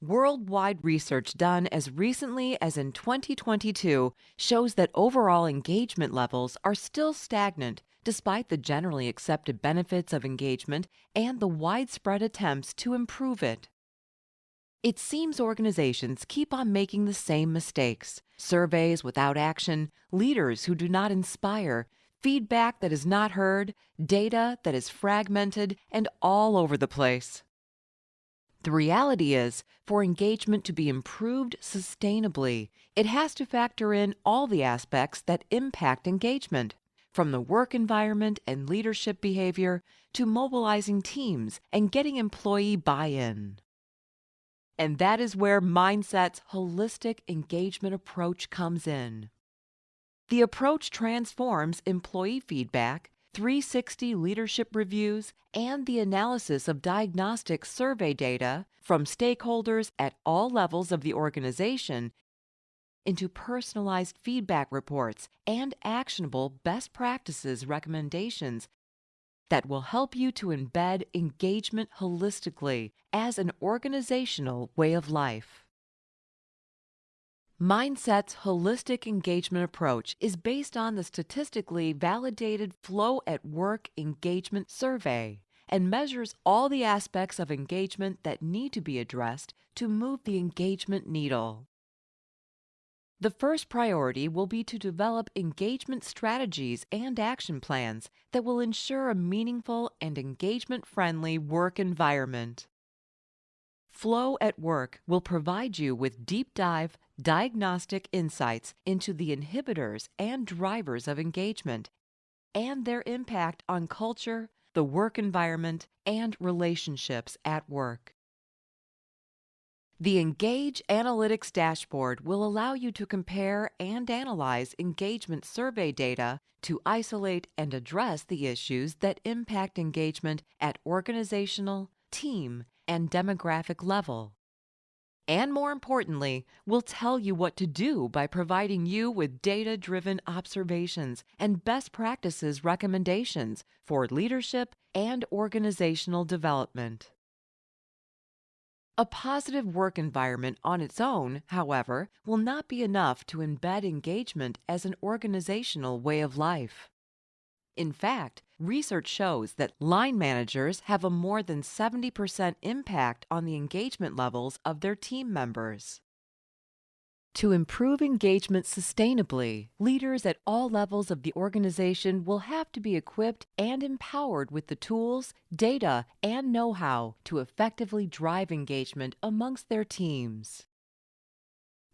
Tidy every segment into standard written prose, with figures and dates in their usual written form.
Worldwide research done as recently as in 2022 shows that overall engagement levels are still stagnant despite the generally accepted benefits of engagement and the widespread attempts to improve it. It seems organizations keep on making the same mistakes: surveys without action, leaders who do not inspire, feedback that is not heard, data that is fragmented and all over the place. The reality is, for engagement to be improved sustainably, it has to factor in all the aspects that impact engagement, from the work environment and leadership behavior to mobilizing teams and getting employee buy-in. And that is where Mindset's holistic engagement approach comes in. The approach transforms employee feedback, 360 leadership reviews, and the analysis of diagnostic survey data from stakeholders at all levels of the organization into personalized feedback reports and actionable best practices recommendations that will help you to embed engagement holistically as an organizational way of life. Mindset's holistic engagement approach is based on the statistically validated Flow at Work engagement survey and measures all the aspects of engagement that need to be addressed to move the engagement needle. The first priority will be to develop engagement strategies and action plans that will ensure a meaningful and engagement-friendly work environment. Flow at Work will provide you with deep dive, diagnostic insights into the inhibitors and drivers of engagement and their impact on culture, the work environment, and relationships at work. The Engage Analytics dashboard will allow you to compare and analyze engagement survey data to isolate and address the issues that impact engagement at organizational, team, and demographic level. And more importantly, will tell you what to do by providing you with data-driven observations and best practices recommendations for leadership and organizational development. A positive work environment on its own, however, will not be enough to embed engagement as an organizational way of life. In fact, research shows that line managers have a more than 70% impact on the engagement levels of their team members. To improve engagement sustainably, leaders at all levels of the organization will have to be equipped and empowered with the tools, data, and know-how to effectively drive engagement amongst their teams.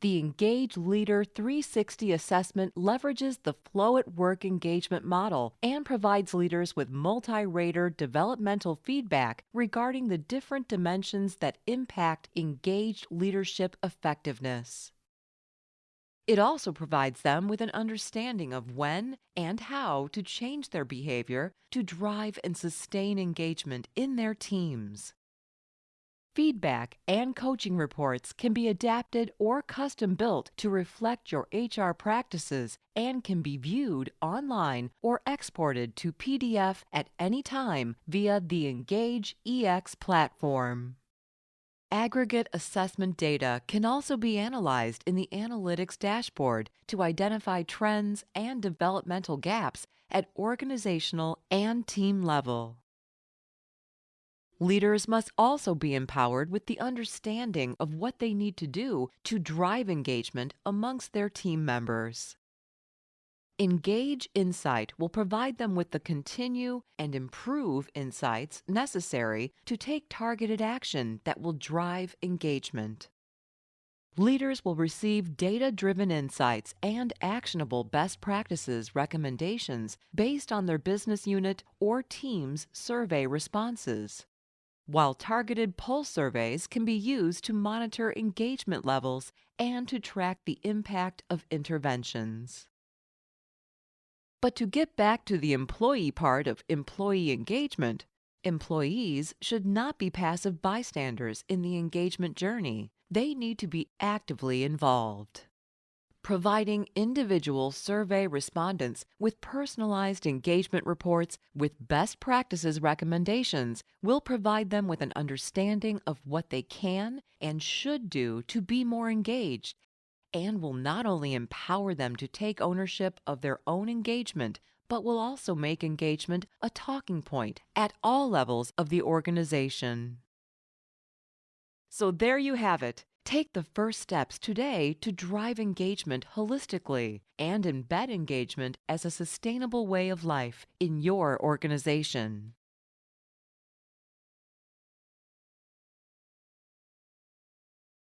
The Engage Leader 360 assessment leverages the Flow at Work engagement model and provides leaders with multi-rater developmental feedback regarding the different dimensions that impact engaged leadership effectiveness. It also provides them with an understanding of when and how to change their behavior to drive and sustain engagement in their teams. Feedback and coaching reports can be adapted or custom-built to reflect your HR practices and can be viewed online or exported to PDF at any time via the Engage EX platform. Aggregate assessment data can also be analyzed in the Analytics dashboard to identify trends and developmental gaps at organizational and team level. Leaders must also be empowered with the understanding of what they need to do to drive engagement amongst their team members. Engage Insight will provide them with the continue and improve insights necessary to take targeted action that will drive engagement. Leaders will receive data-driven insights and actionable best practices recommendations based on their business unit or team's survey responses, while targeted pulse surveys can be used to monitor engagement levels and to track the impact of interventions. But to get back to the employee part of employee engagement, employees should not be passive bystanders in the engagement journey. They need to be actively involved. Providing individual survey respondents with personalized engagement reports with best practices recommendations will provide them with an understanding of what they can and should do to be more engaged, and will not only empower them to take ownership of their own engagement, but will also make engagement a talking point at all levels of the organization. So there you have it. Take the first steps today to drive engagement holistically and embed engagement as a sustainable way of life in your organization.